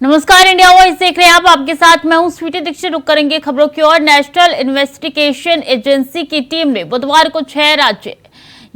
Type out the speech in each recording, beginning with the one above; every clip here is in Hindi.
नमस्कार, इंडिया वॉइस देख रहे हैं आप। आपके साथ मैं हूं स्वीटी दीक्षित। रुक करेंगे खबरों की ओर। नेशनल इन्वेस्टिगेशन एजेंसी की टीम ने बुधवार को 6 राज्य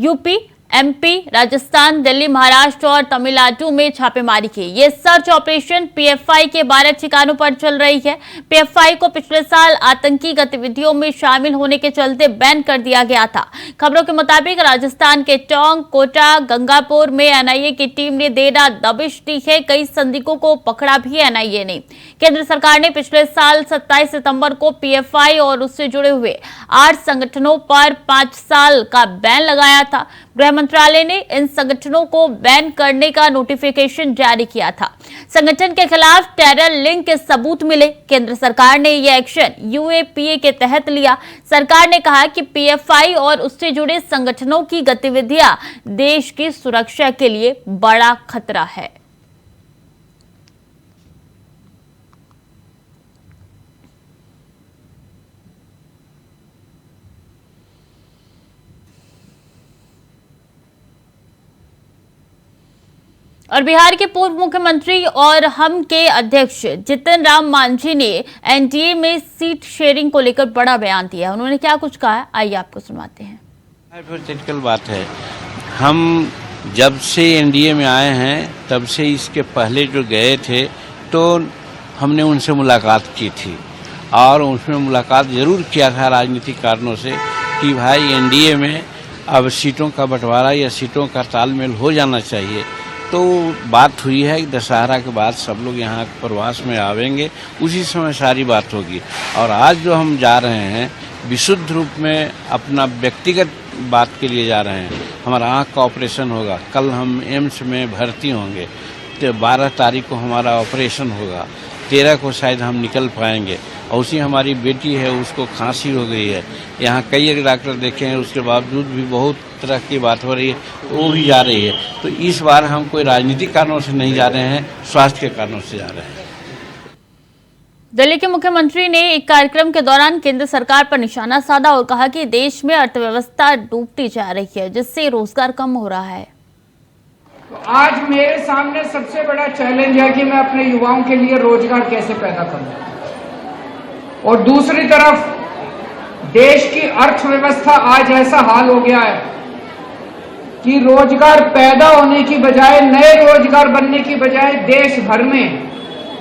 यूपी, एमपी, राजस्थान, दिल्ली, महाराष्ट्र और तमिलनाडु में छापेमारी की। ये सर्च ऑपरेशन पीएफआई के 12 ठिकानों पर चल रही है। पीएफआई को पिछले साल आतंकी गतिविधियों में शामिल होने के चलते बैन कर दिया गया था। खबरों के मुताबिक राजस्थान के टोंक, कोटा, गंगापुर में एनआईए की टीम ने देर रात दबिश दी है। कई संदिग्धों को पकड़ा भी एनआईए ने। केंद्र सरकार ने पिछले साल 27 सितंबर को पीएफआई और उससे जुड़े हुए 8 संगठनों पर 5 साल का बैन लगाया था। गृह मंत्रालय ने इन संगठनों को बैन करने का नोटिफिकेशन जारी किया था। संगठन के खिलाफ टेरर लिंक के सबूत मिले। केंद्र सरकार ने यह एक्शन यूएपीए के तहत लिया। सरकार ने कहा कि पीएफआई और उससे जुड़े संगठनों की गतिविधियां देश की सुरक्षा के लिए बड़ा खतरा है। और बिहार के पूर्व मुख्यमंत्री और हम के अध्यक्ष जितन राम मांझी ने एनडीए में सीट शेयरिंग को लेकर बड़ा बयान दिया। उन्होंने क्या कुछ कहा, आइए आपको सुनाते हैं। हाइपोथेटिकल बात है। हम जब से एनडीए में आए हैं तब से इसके पहले जो गए थे तो हमने उनसे मुलाकात की थी और उसमें मुलाकात जरूर किया था राजनीतिक कारणों से कि भाई एनडीए में अब सीटों का बंटवारा या सीटों का तालमेल हो जाना चाहिए। तो बात हुई है कि दशहरा के बाद सब लोग यहाँ प्रवास में आवेंगे, उसी समय सारी बात होगी। और आज जो हम जा रहे हैं विशुद्ध रूप में अपना व्यक्तिगत बात के लिए जा रहे हैं। हमारा आँख का ऑपरेशन होगा, कल हम एम्स में भर्ती होंगे, तो 12 तारीख को हमारा ऑपरेशन होगा, 13 को शायद हम निकल पाएंगे। और उसी हमारी बेटी है, उसको खांसी हो गई है। यहाँ कई एक डॉक्टर देखे हैं, उसके बावजूद भी बहुत तरह की बात हो रही है, तो वो भी जा रही है। तो इस बार हम कोई राजनीतिक कारणों से नहीं जा रहे हैं, स्वास्थ्य के कारणों से जा रहे हैं। दिल्ली के मुख्यमंत्री ने एक कार्यक्रम के दौरान केंद्र सरकार पर निशाना साधा और कहा कि देश में अर्थव्यवस्था डूबती जा रही है, जिससे रोजगार कम हो रहा है। तो आज मेरे सामने सबसे बड़ा चैलेंज है कि मैं अपने युवाओं के लिए रोजगार कैसे पैदा करूं, और दूसरी तरफ देश की अर्थव्यवस्था आज ऐसा हाल हो गया है कि रोजगार पैदा होने की बजाय, नए रोजगार बनने की बजाय देश भर में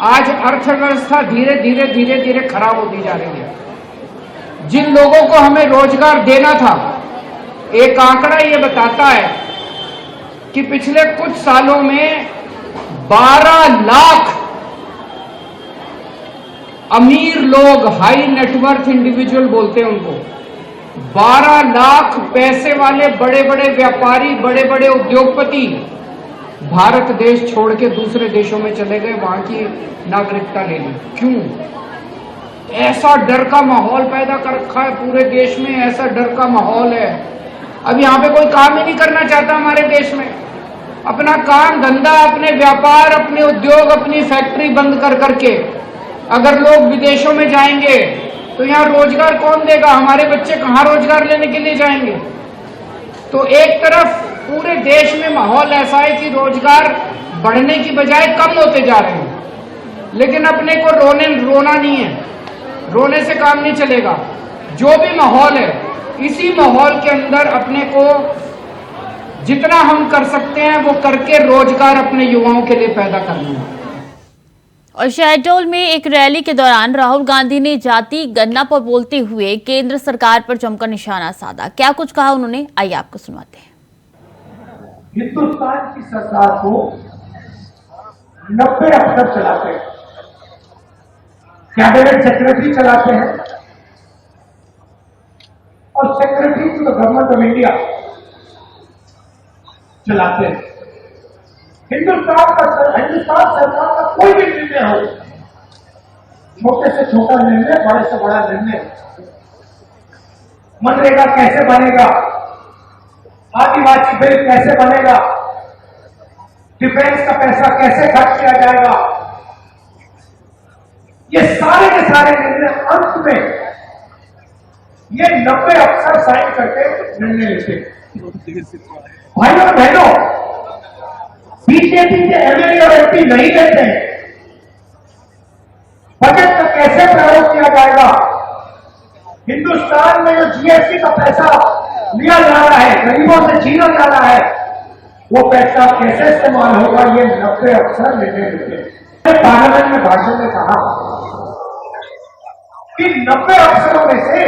आज अर्थव्यवस्था धीरे धीरे खराब होती जा रही है। जिन लोगों को हमें रोजगार देना था, एक आंकड़ा ये बताता है कि पिछले कुछ सालों में 12 लाख अमीर लोग, हाई नेटवर्थ इंडिविजुअल बोलते हैं उनको, 12 लाख पैसे वाले बड़े बड़े व्यापारी, बड़े बड़े उद्योगपति भारत देश छोड़ के दूसरे देशों में चले गए, वहां की नागरिकता ले ली। क्यों? ऐसा डर का माहौल पैदा कर रखा है पूरे देश में, ऐसा डर का माहौल है। अब यहां पे कोई काम ही नहीं करना चाहता हमारे देश में। अपना काम धंधा, अपने व्यापार, अपने उद्योग, अपनी फैक्ट्री बंद कर करके अगर लोग विदेशों में जाएंगे तो यहाँ रोजगार कौन देगा? हमारे बच्चे कहाँ रोजगार लेने के लिए जाएंगे? तो एक तरफ पूरे देश में माहौल ऐसा है कि रोजगार बढ़ने की बजाय कम होते जा रहे हैं, लेकिन अपने को रोना नहीं है, रोने से काम नहीं चलेगा। जो भी माहौल है, इसी माहौल के अंदर अपने को जितना हम कर सकते हैं वो करके रोजगार अपने युवाओं के लिए पैदा करना है। और शहडोल में एक रैली के दौरान राहुल गांधी ने जाति गणना पर बोलते हुए केंद्र सरकार पर जमकर निशाना साधा। क्या कुछ कहा उन्होंने, आइए आपको सुनाते हैं। हिंदुस्तान की सरकार को 90 अफसर चलाते हैं, कैबिनेट सेक्रेटरी चलाते हैं और secretary to the government of India चलाते हैं। हिंदुस्तान सरकार का कोई भी निर्णय हो, छोटे से छोटा निर्णय, बड़े से बड़ा निर्णय, मनरेगा कैसे बनेगा, आदिवासी बिल कैसे बनेगा, डिफेंस का पैसा कैसे खर्च किया जाएगा, ये सारे के सारे निर्णय अंत में ये 90 अफसर साइन करके निर्णय लेते। भाइयों और बहनों, बीजेपी के एमएलए और एमपी नहीं लेते हैं, कैसे प्रयोग किया जाएगा, हिंदुस्तान में जो जीएसटी का पैसा लिया जा रहा है, गरीबों से छीना जा रहा है, वो पैसा कैसे इस्तेमाल होगा, ये 90 अफसर निर्णय लेते हैं। पार्लियामेंट में भाषण में कहा कि 90 अफसरों में से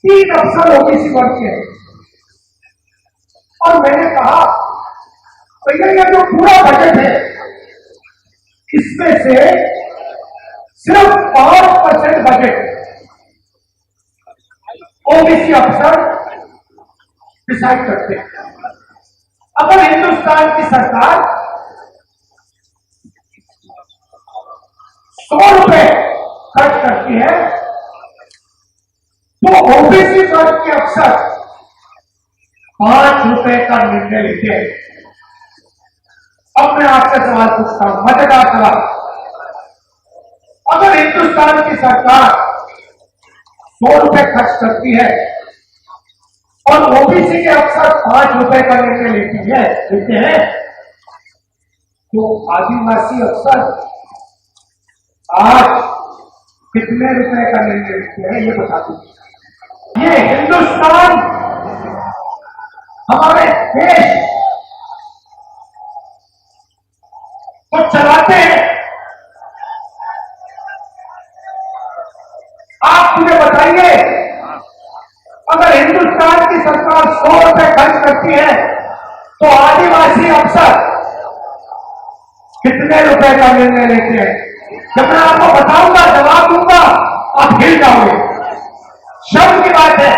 3 अफसर ओबीसी वर्ग के हैं। और मैंने कहा भैया ये जो पूरा बजट है इसमें से सिर्फ 5% बजट ओबीसी अफसर डिसाइड करते हैं। अगर हिंदुस्तान की सरकार 100 रुपए खर्च करती है तो ओबीसी वर्ग के अफसर 5 रुपए का निर्णय लेते हैं। अब मैं आपसे सवाल पूछता हूं, मजेदार सवाल। अगर हिंदुस्तान की सरकार 100 रुपए खर्च करती है और ओबीसी के अफसर 5 रुपए का निर्णय लेते हैं तो आदिवासी अफसर आज कितने रुपए का निर्णय लेते हैं, ये बता दीजिए। ये हिंदुस्तान हमारे देश को चलाते हैं। आप मुझे बताइए, अगर हिंदुस्तान की सरकार 100 रुपए खर्च करती है तो आदिवासी अफसर कितने रुपए का निर्णय लेते हैं? जब मैं आपको बताऊंगा, जवाब दूंगा, आप हिल जाओगे। शर्म की बात है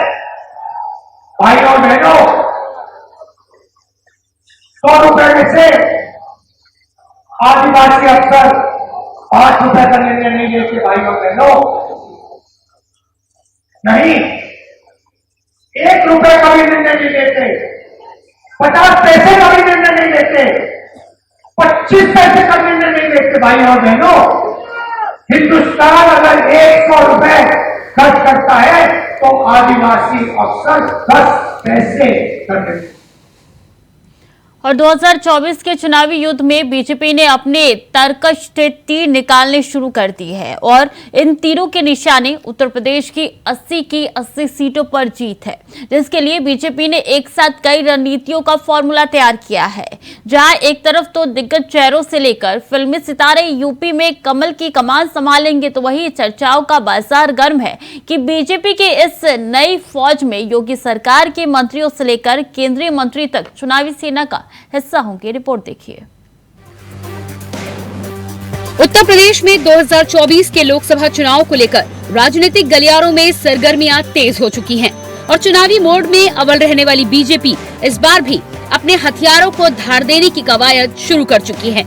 भाई और बहनों, 100 रुपए में से आदिवासी अफसर 5 रुपए का निर्णय नहीं लेते। भाई और बहनों, नहीं, 1 रुपए का भी निर्णय नहीं लेते, 50 पैसे का भी निर्णय नहीं लेते, 25 पैसे का निर्णय नहीं लेते। भाई और बहनों, हिंदुस्तान अगर 100 रुपए खर्च करता है तो आदिवासी अफसर 10 पैसे करते। और 2024 के चुनावी युद्ध में बीजेपी ने अपने तरकश तीर निकालने शुरू कर दी है और इन तीरों के निशाने उत्तर प्रदेश की 80 की 80 सीटों पर जीत है, जिसके लिए बीजेपी ने एक साथ कई रणनीतियों का फॉर्मूला तैयार किया है। जहां एक तरफ तो दिग्गज चेहरों से लेकर फिल्मी सितारे यूपी में कमल की कमान संभालेंगे, तो वहीं चर्चाओं का बाजार गर्म है कि बीजेपी की इस नई फौज में योगी सरकार के मंत्रियों से लेकर केंद्रीय मंत्री तक चुनावी सेना का हिस्सा होंगे। रिपोर्ट देखिए। उत्तर प्रदेश में 2024 के लोकसभा चुनाव को लेकर राजनीतिक गलियारों में सरगर्मियां तेज हो चुकी हैं और चुनावी मोड में अव्वल रहने वाली बीजेपी इस बार भी अपने हथियारों को धार देने की कवायद शुरू कर चुकी है,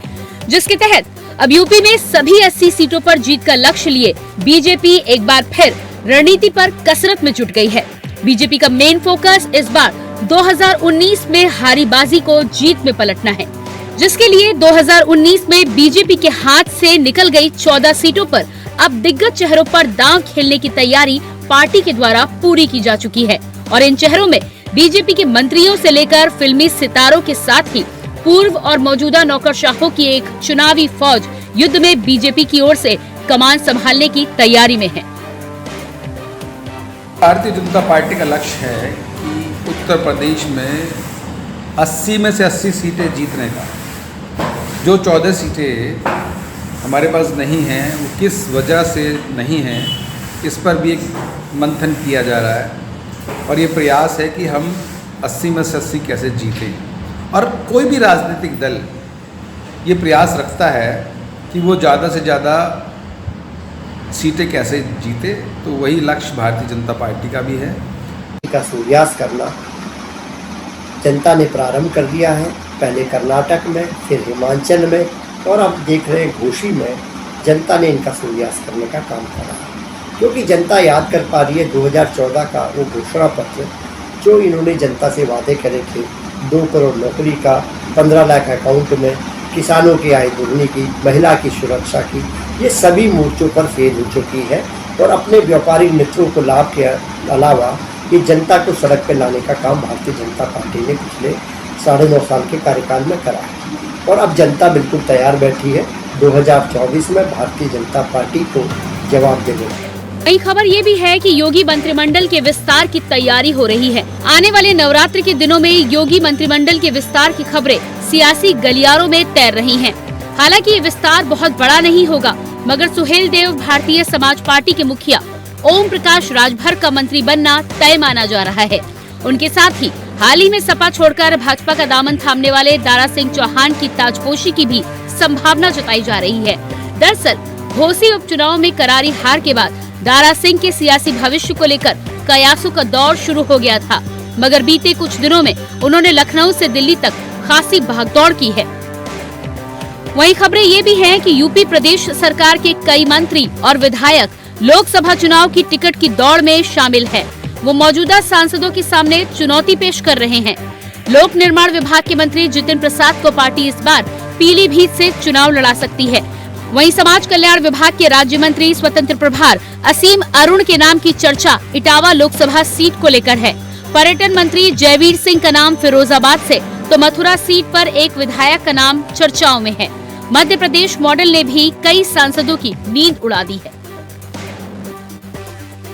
जिसके तहत अब यूपी में सभी 80 सीटों पर जीत का लक्ष्य लिए बीजेपी एक बार फिर रणनीति पर कसरत में जुट गई है। बीजेपी का मेन फोकस इस बार 2019 में हारी बाजी को जीत में पलटना है, जिसके लिए 2019 में बीजेपी के हाथ से निकल गई 14 सीटों पर अब दिग्गज चेहरों पर दांव खेलने की तैयारी पार्टी के द्वारा पूरी की जा चुकी है और इन चेहरों में बीजेपी के मंत्रियों से लेकर फिल्मी सितारों के साथ ही पूर्व और मौजूदा नौकरशाहों की एक चुनावी फौज युद्ध में बीजेपी की ओर से कमान संभालने की तैयारी में है। भारतीय जनता पार्टी का लक्ष्य है कि उत्तर प्रदेश में 80 में से 80 सीटें जीतने का। जो 14 सीटें हमारे पास नहीं हैं वो किस वजह से नहीं हैं, इस पर भी एक मंथन किया जा रहा है और ये प्रयास है कि हम 80 में से 80 कैसे जीतें। और कोई भी राजनीतिक दल ये प्रयास रखता है कि वो ज़्यादा से ज़्यादा सीटें कैसे जीते, तो वही लक्ष्य भारतीय जनता पार्टी का भी है। का सूर्यास्त करना जनता ने प्रारंभ कर दिया है, पहले कर्नाटक में, फिर हिमाचल में और अब देख रहे हैं घोषी में जनता ने इनका सूर्यास्त करने का काम करा है। क्योंकि जनता याद कर पा रही है 2014 का वो घोषणा पत्र जो इन्होंने जनता से वादे करे थे, 2 करोड़ नौकरी का, 15 लाख अकाउंट में, किसानों की आय दोगुनी की, महिला की सुरक्षा की, ये सभी मोर्चों पर फेल हो चुकी है और अपने व्यापारी मित्रों को लाभ के अलावा ये जनता को सड़क पर लाने का काम भारतीय जनता पार्टी ने पिछले 9.5 साल के कार्यकाल में करा है। और अब जनता बिल्कुल तैयार बैठी है 2024 में भारतीय जनता पार्टी को जवाब देने। वही खबर ये भी है कि योगी मंत्रिमंडल के विस्तार की तैयारी हो रही है। आने वाले नवरात्र के दिनों में योगी मंत्रिमंडल के विस्तार की खबरें सियासी गलियारों में तैर रही हैं। हालांकि ये विस्तार बहुत बड़ा नहीं होगा, मगर सुहेल देव भारतीय समाज पार्टी के मुखिया ओम प्रकाश राजभर का मंत्री बनना तय माना जा रहा है। उनके साथ ही हाल ही में सपा छोड़कर भाजपा का दामन थामने वाले दारा सिंह चौहान की ताजपोशी की भी संभावना जताई जा रही है। दरअसल घोसी उपचुनाव में करारी हार के बाद दारा सिंह के सियासी भविष्य को लेकर कयासों का दौर शुरू हो गया था, मगर बीते कुछ दिनों में उन्होंने लखनऊ से दिल्ली तक खासी भागदौड़ की है। वहीं खबरें ये भी हैं कि यूपी प्रदेश सरकार के कई मंत्री और विधायक लोकसभा चुनाव की टिकट की दौड़ में शामिल है। वो मौजूदा सांसदों के सामने चुनौती पेश कर रहे हैं। लोक निर्माण विभाग के मंत्री जितिन प्रसाद को पार्टी इस बार पीलीभीत से चुनाव लड़ा सकती है। वहीं समाज कल्याण विभाग के राज्य मंत्री स्वतंत्र प्रभार असीम अरुण के नाम की चर्चा इटावा लोकसभा सीट को लेकर है। पर्यटन मंत्री जयवीर सिंह का नाम फिरोजाबाद से, तो मथुरा सीट पर एक विधायक का नाम चर्चाओं में है। मध्य प्रदेश मॉडल ने भी कई सांसदों की नींद उड़ा दी है।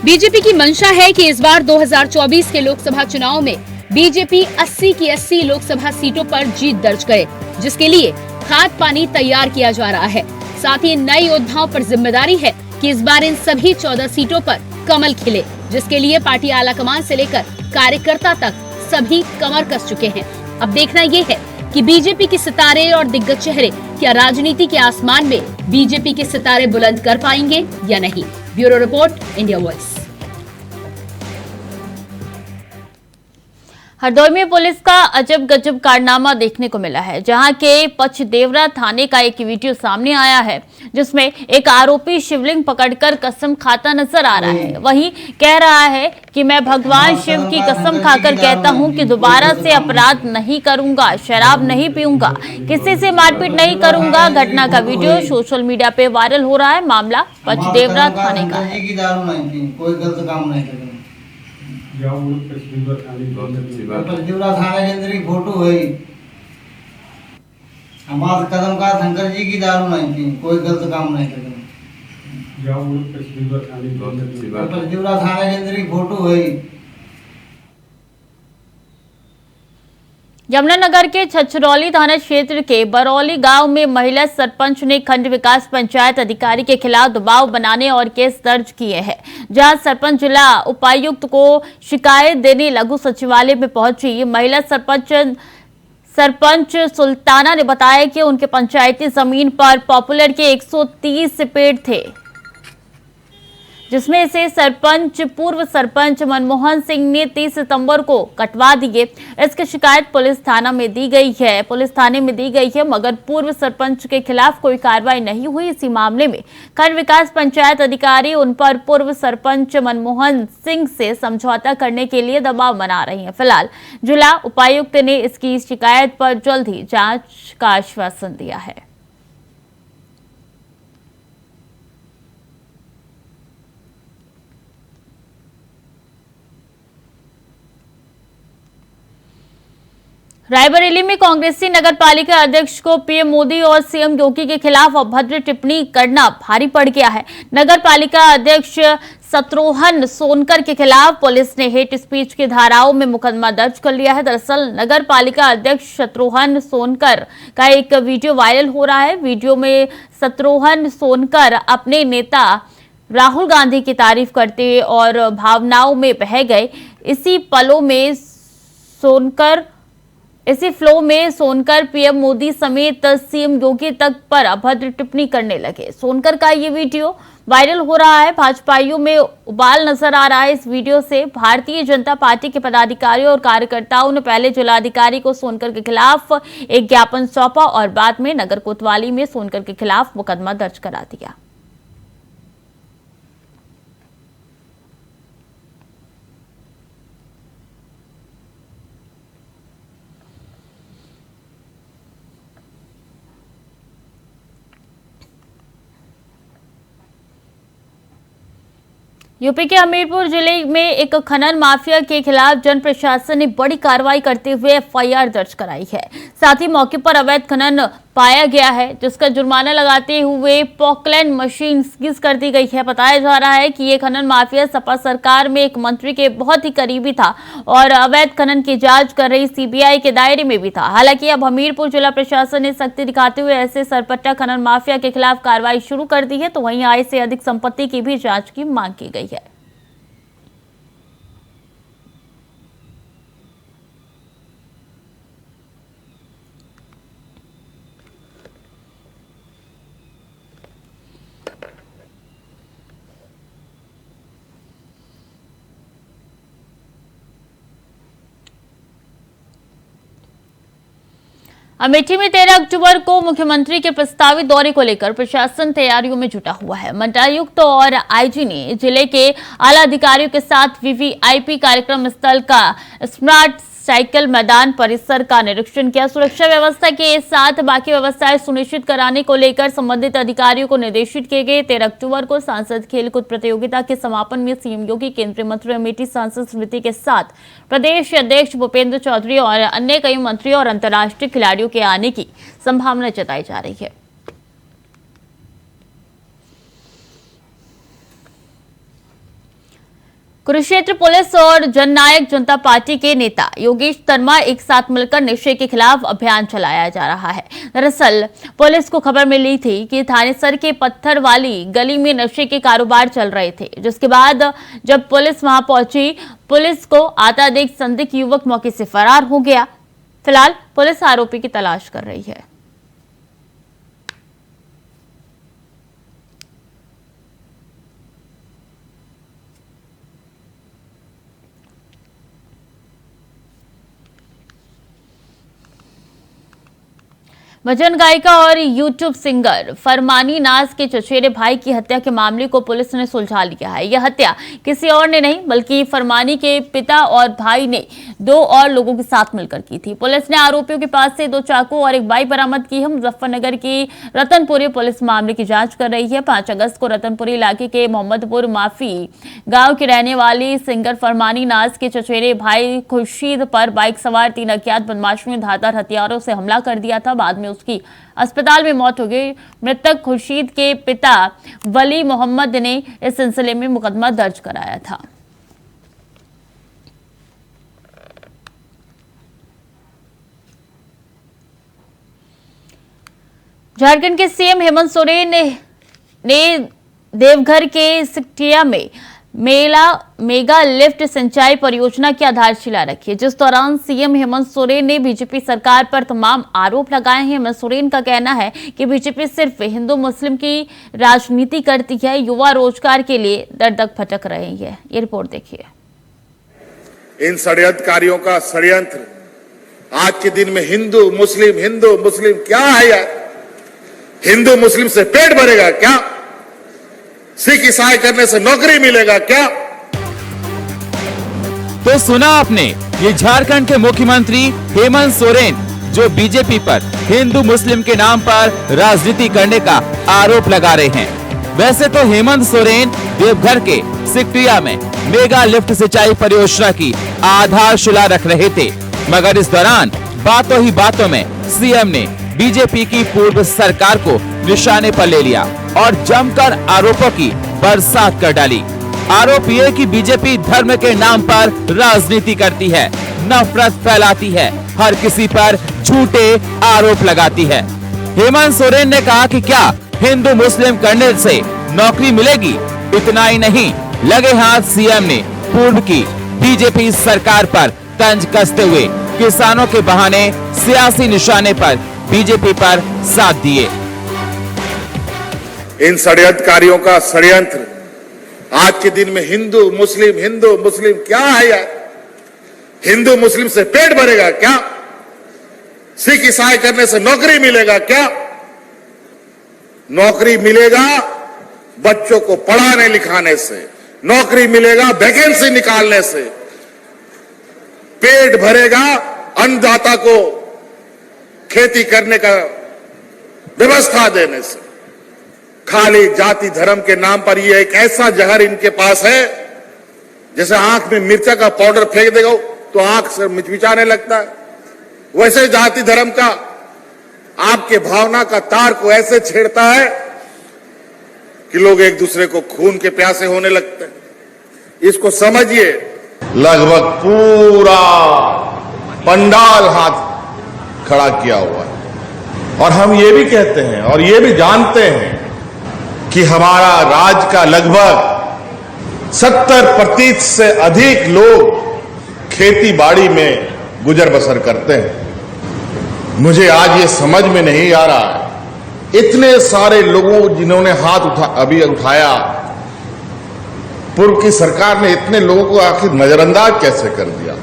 बीजेपी की मंशा है कि इस बार 2024 के लोकसभा चुनाव में बीजेपी 80 की 80 लोकसभा सीटों पर जीत दर्ज करे, जिसके लिए खाद पानी तैयार किया जा रहा है। साथ ही नए योद्धाओं पर जिम्मेदारी है कि इस बार इन सभी 14 सीटों पर कमल खिले, जिसके लिए पार्टी आलाकमान से लेकर कार्यकर्ता तक सभी कमर कस चुके हैं। अब देखना ये है कि बीजेपी के सितारे और दिग्गज चेहरे क्या राजनीति के आसमान में बीजेपी के सितारे बुलंद कर पाएंगे या नहीं। Bureau report, India voice. Hardoi में पुलिस का अजब गजब कारनामा देखने को मिला है, जहां के पचदेवरा थाने का एक वीडियो सामने आया है, जिसमें एक आरोपी शिवलिंग पकड़कर कसम खाता नजर आ रहा है। वहीं कह रहा है कि मैं भगवान शिव की कसम खाकर कहता हूं कि दोबारा से अपराध नहीं करूंगा, शराब नहीं पीऊंगा, किसी से मारपीट नहीं करूंगा। घटना का वीडियो सोशल मीडिया पे वायरल हो रहा है। मामला पचदेवरा थाने का है। कोई गलत काम नहीं करेंगे। पचदेवरा थाने के अंदर की फोटो है। हमारे कदम का शंकर जी की दारू नहीं थी, कोई गलत काम नहीं करेंगे। पचदेवरा थाने के अंदर की फोटो है। यमुनानगर के छछरौली थाना क्षेत्र के बरौली गांव में महिला सरपंच ने खंड विकास पंचायत अधिकारी के खिलाफ दबाव बनाने और केस दर्ज किए हैं, जहां सरपंच जिला उपायुक्त को शिकायत देने लघु सचिवालय में पहुंची। महिला सरपंच सुल्ताना ने बताया कि उनके पंचायती जमीन पर पॉपुलर के 130 पेड़ थे, जिसमें से पूर्व सरपंच मनमोहन सिंह ने 30 सितंबर को कटवा दिए। इसकी शिकायत पुलिस थाने में दी गई है, मगर पूर्व सरपंच के खिलाफ कोई कार्रवाई नहीं हुई। इसी मामले में खंड विकास पंचायत अधिकारी उन पर पूर्व सरपंच मनमोहन सिंह से समझौता करने के लिए दबाव बना रही हैं। फिलहाल जिला उपायुक्त ने इसकी शिकायत पर जल्द ही जांच का आश्वासन दिया है। रायबरेली में कांग्रेसी नगरपालिका अध्यक्ष को पीएम मोदी और सीएम योगी के खिलाफ अभद्र टिप्पणी करना भारी पड़ गया है। नगरपालिका अध्यक्ष शत्रुघ्न सोनकर के खिलाफ पुलिस ने हेट स्पीच की धाराओं में मुकदमा दर्ज कर लिया है। दरअसल नगरपालिका अध्यक्ष शत्रुघ्न सोनकर का एक वीडियो वायरल हो रहा है। वीडियो में शत्रुघ्न सोनकर अपने नेता राहुल गांधी की तारीफ करते और भावनाओं में बह गए। इसी फ्लो में सोनकर पीएम मोदी समेत सीएम योगी तक पर अभद्र टिप्पणी करने लगे। सोनकर का ये वीडियो वायरल हो रहा है। भाजपाइयों में उबाल नजर आ रहा है। इस वीडियो से भारतीय जनता पार्टी के पदाधिकारियों और कार्यकर्ताओं ने पहले जिलाधिकारी को सोनकर के खिलाफ एक ज्ञापन सौंपा और बाद में नगर कोतवाली में सोनकर के खिलाफ मुकदमा दर्ज करा दिया। यूपी के हमीरपुर जिले में एक खनन माफिया के खिलाफ जन प्रशासन ने बड़ी कार्रवाई करते हुए एफआईआर दर्ज कराई है। साथ ही मौके पर अवैध खनन पाया गया है, जिसका जुर्माना लगाते हुए पॉकलैंड मशीन सीज कर दी गई है। बताया जा रहा है कि ये खनन माफिया सपा सरकार में एक मंत्री के बहुत ही करीबी था और अवैध खनन की जांच कर रही सीबीआई के दायरे में भी था। हालांकि अब हमीरपुर जिला प्रशासन ने सख्ती दिखाते हुए ऐसे सरपट्टा खनन माफिया के खिलाफ कार्रवाई शुरू कर दी है, तो वहीं आय से अधिक संपत्ति की भी जांच की मांग की गई है। अमेठी में 13 अक्टूबर को मुख्यमंत्री के प्रस्तावित दौरे को लेकर प्रशासन तैयारियों में जुटा हुआ है। मंडलायुक्त और आईजी ने जिले के आला अधिकारियों के साथ वीवीआईपी कार्यक्रम स्थल का स्मार्ट साइकिल मैदान परिसर का निरीक्षण किया। सुरक्षा व्यवस्था के साथ बाकी व्यवस्थाएं सुनिश्चित कराने को लेकर संबंधित अधिकारियों को निर्देशित किए गए। 13 अक्टूबर को सांसद खेलकूद प्रतियोगिता के समापन में सीएम योगी, केंद्रीय मंत्री अमेठी सांसद समिति के साथ प्रदेश अध्यक्ष भूपेंद्र चौधरी और अन्य कई मंत्री और अंतर्राष्ट्रीय खिलाड़ियों के आने की संभावना जताई जा रही है। कुरुक्षेत्र पुलिस और जननायक जनता पार्टी के नेता योगेश तन्मा एक साथ मिलकर नशे के खिलाफ अभियान चलाया जा रहा है। दरअसल पुलिस को खबर मिली थी कि थानेसर के पत्थर वाली गली में नशे के कारोबार चल रहे थे, जिसके बाद जब पुलिस वहां पहुंची, पुलिस को आता देख संदिग्ध युवक मौके से फरार हो गया। फिलहाल पुलिस आरोपी की तलाश कर रही है। भजन गायिका और यूट्यूब सिंगर फरमानी नाज के चचेरे भाई की हत्या के मामले को पुलिस ने सुलझा लिया है। यह हत्या किसी और ने नहीं बल्कि फरमानी के पिता और भाई ने 2 और लोगों के साथ मिलकर की थी। पुलिस ने आरोपियों के पास से 2 चाकू और एक बाइक बरामद की है। मुजफ्फरनगर की रतनपुरी पुलिस मामले की जांच कर रही है। 5 अगस्त को रतनपुरी इलाके के मोहम्मदपुर माफी गांव की रहने वाली सिंगर फरमानी नाज के चचेरे भाई खुर्शीद पर बाइक सवार 3 अज्ञात बदमाशों ने धारदार हथियारों से हमला कर दिया था। बाद में उसकी अस्पताल में मौत हो गई। मृतक खुर्शीद के पिता वली मोहम्मद ने इस सिलसिले में मुकदमा दर्ज कराया था। झारखंड के सीएम हेमंत सोरेन ने देवघर के सिकटिया में मेगा लिफ्ट सिंचाई परियोजना की आधारशिला रखी है, जिस दौरान सीएम हेमंत सोरेन ने बीजेपी सरकार पर तमाम आरोप लगाए हैं। हेमंत सोरेन का कहना है कि बीजेपी सिर्फ हिंदू मुस्लिम की राजनीति करती है, युवा रोजगार के लिए दर दर भटक रहे हैं। ये रिपोर्ट देखिए। इन षड्यंत्रकारियों का षड्यंत्र आज के दिन में हिंदू मुस्लिम क्या है यार? हिंदू मुस्लिम से पेट भरेगा क्या? सिख ईसाई करने से नौकरी मिलेगा क्या? तो सुना आपने, ये झारखंड के मुख्यमंत्री हेमंत सोरेन जो बीजेपी पर हिंदू मुस्लिम के नाम पर राजनीति करने का आरोप लगा रहे हैं। वैसे तो हेमंत सोरेन देवघर के सिकटिया में मेगा लिफ्ट सिंचाई परियोजना की आधारशिला रख रहे थे, मगर इस दौरान बातों ही बातों में सीएम ने बीजेपी की पूर्व सरकार को निशाने पर ले लिया और जमकर आरोपों की बरसात कर डाली। आरोप ये कि बीजेपी धर्म के नाम पर राजनीति करती है, नफरत फैलाती है, हर किसी पर झूठे आरोप लगाती है। हेमंत सोरेन ने कहा कि क्या हिंदू मुस्लिम करने से नौकरी मिलेगी? इतना ही नहीं, लगे हाथ सीएम ने पूर्व की बीजेपी सरकार पर तंज कसते हुए किसानों के बहाने सियासी निशाने पर बीजेपी पर साथ दिए। इन षड्यंत्रकारियों का षड्यंत्र आज के दिन में हिंदू मुस्लिम क्या है यार? हिंदू मुस्लिम से पेट भरेगा क्या? सिख ईसाई करने से नौकरी मिलेगा क्या? नौकरी मिलेगा बच्चों को पढ़ाने लिखाने से, नौकरी मिलेगा वैकेंसी निकालने से, पेट भरेगा अन्नदाता को खेती करने का व्यवस्था देने से। खाली जाति धर्म के नाम पर ये एक ऐसा जहर इनके पास है, जैसे आंख में मिर्चा का पाउडर फेंक देगा तो आंख से मिचमिचाने लगता है, वैसे जाति धर्म का आपके भावना का तार को ऐसे छेड़ता है कि लोग एक दूसरे को खून के प्यासे होने लगते हैं। इसको समझिए। लगभग पूरा पंडाल हाथ खड़ा किया हुआ है और हम ये भी कहते हैं और ये भी जानते हैं कि हमारा राज्य का लगभग 70% से अधिक लोग खेती बाड़ी में गुजर बसर करते हैं। मुझे आज ये समझ में नहीं आ रहा है, इतने सारे लोगों जिन्होंने हाथ अभी उठाया, पूर्व की सरकार ने इतने लोगों को आखिर नजरअंदाज कैसे कर दिया?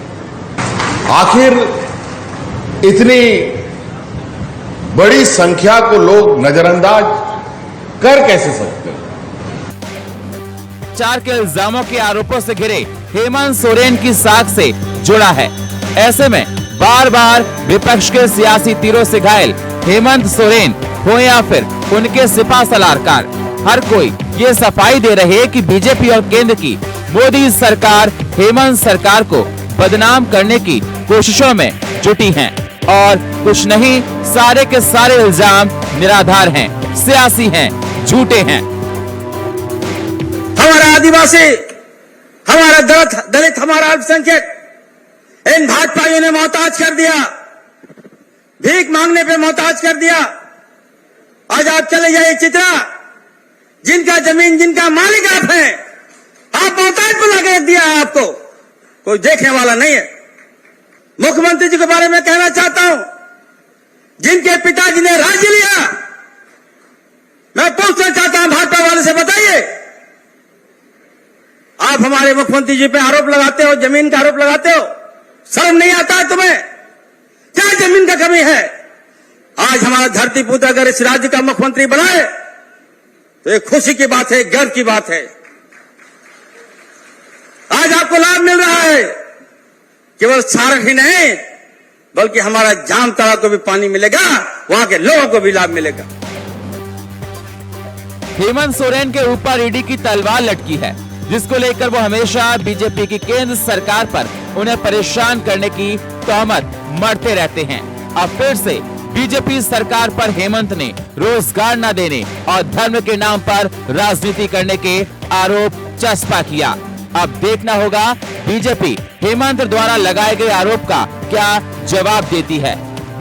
आखिर इतनी बड़ी संख्या को लोग नजरअंदाज कर कैसे सकते हैं? 4 के इल्जामों के आरोपों से घिरे हेमंत सोरेन की साख से जुड़ा है। ऐसे में बार बार विपक्ष के सियासी तीरों से घायल हेमंत सोरेन हो या फिर उनके सिपा सलारकार, हर कोई ये सफाई दे रहे हैं कि बीजेपी और केंद्र की मोदी सरकार हेमंत सरकार को बदनाम करने की कोशिशों में जुटी हैं और कुछ नहीं, सारे के सारे इल्जाम निराधार हैं, सियासी हैं, झूठे हैं। हमारा आदिवासी, हमारा दलित, हमारा अल्पसंख्यक इन भाजपाइयों ने मोहताज कर दिया, भीख मांगने पे मोहताज कर दिया। आज आप चले जाइए चित्रा, जिनका जमीन, जिनका मालिक आप हैं, आप मोहताज बना के दिया है, आपको कोई देखने वाला नहीं है। मुख्यमंत्री जी के बारे में कहना चाहता हूं, जिनके पिताजी ने राज्य लिया, मैं पूछना चाहता हूं भाजपा वाले से, बताइए आप हमारे मुख्यमंत्री जी पे आरोप लगाते हो, जमीन का आरोप लगाते हो, शर्म नहीं आता है तुम्हें? क्या जमीन का कमी है? आज हमारा धरती पुत्र अगर इस राज्य का मुख्यमंत्री बनाए तो एक खुशी की बात है, गर्व की बात है। आज आपको लाभ मिल रहा है, केवल सारक ही नहीं बल्कि हमारा जामताड़ा को भी पानी मिलेगा, वहां के लोगों को भी लाभ मिलेगा। हेमंत सोरेन के ऊपर ईडी की तलवार लटकी है, जिसको लेकर वो हमेशा बीजेपी की केंद्र सरकार पर उन्हें परेशान करने की तोहमत मरते रहते हैं। अब फिर से बीजेपी सरकार पर हेमंत ने रोजगार न देने और धर्म के नाम पर राजनीति करने के आरोप चस्पा किया। अब देखना होगा बीजेपी हेमंत द्वारा लगाए गए आरोप का क्या जवाब देती है।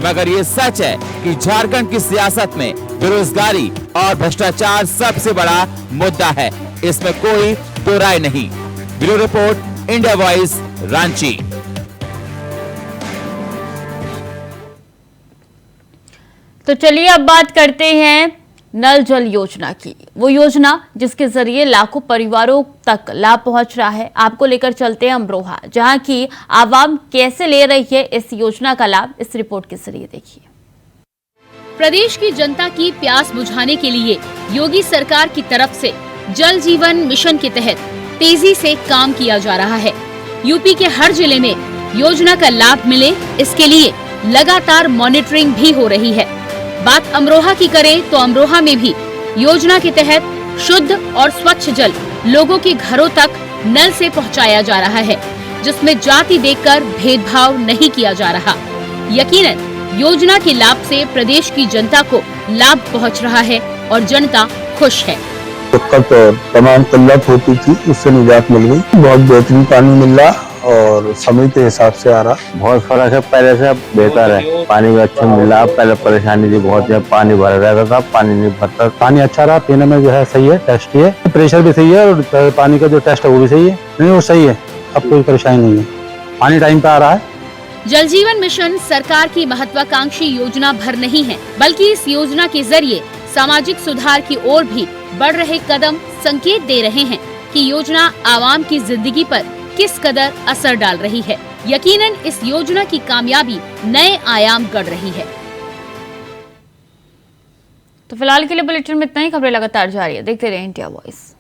मगर ये सच है कि झारखंड की सियासत में बेरोजगारी और भ्रष्टाचार सबसे बड़ा मुद्दा है, इसमें कोई दो राय नहीं। Bureau report, India voice, Ranchi. तो चलिए अब बात करते हैं नल जल योजना की, वो योजना जिसके जरिए लाखों परिवारों तक लाभ पहुंच रहा है। आपको लेकर चलते हैं अमरोहा, जहां की आवाम कैसे ले रही है इस योजना का लाभ, इस रिपोर्ट के जरिए देखिए। प्रदेश की जनता की प्यास बुझाने के लिए योगी सरकार की तरफ से जल जीवन मिशन के तहत तेजी से काम किया जा रहा है। यूपी के हर जिले में योजना का लाभ मिले, इसके लिए लगातार मॉनिटरिंग भी हो रही है। बात अमरोहा की करें तो अमरोहा में भी योजना के तहत शुद्ध और स्वच्छ जल लोगों के घरों तक नल से पहुंचाया जा रहा है, जिसमें जाति देखकर भेदभाव नहीं किया जा रहा। यकीनन योजना के लाभ से प्रदेश की जनता को लाभ पहुंच रहा है और जनता खुश है। तो तमाम किल्लत होती थी, उससे निजात मिल गई। बहुत बेहतरीन पानी मिल रहा और समय के हिसाब से आ रहा। बहुत फर्क है, पहले से अब बेहतर है, पानी भी अच्छा मिल रहा। पहले परेशानी थी बहुत, जब पानी भरा रहता था, पानी नहीं भरता। पानी अच्छा रहा, पीने में जो है सही है, टेस्ट है, प्रेशर भी सही है और पानी का जो टेस्ट है वो भी सही है। नहीं वो सही है, अब कोई परेशानी नहीं है, पानी टाइम पे आ रहा है। जल जीवन मिशन सरकार की महत्वाकांक्षी योजना भर नहीं है, बल्कि इस योजना के जरिए सामाजिक सुधार की ओर भी बढ़ रहे कदम संकेत दे रहे हैं कि योजना आवाम की जिंदगी पर किस कदर असर डाल रही है। यकीनन इस योजना की कामयाबी नए आयाम गढ़ रही है। तो फिलहाल के लिए बुलेटिन में इतना ही। खबरें लगातार जारी है, देखते रहिए इंडिया वॉइस।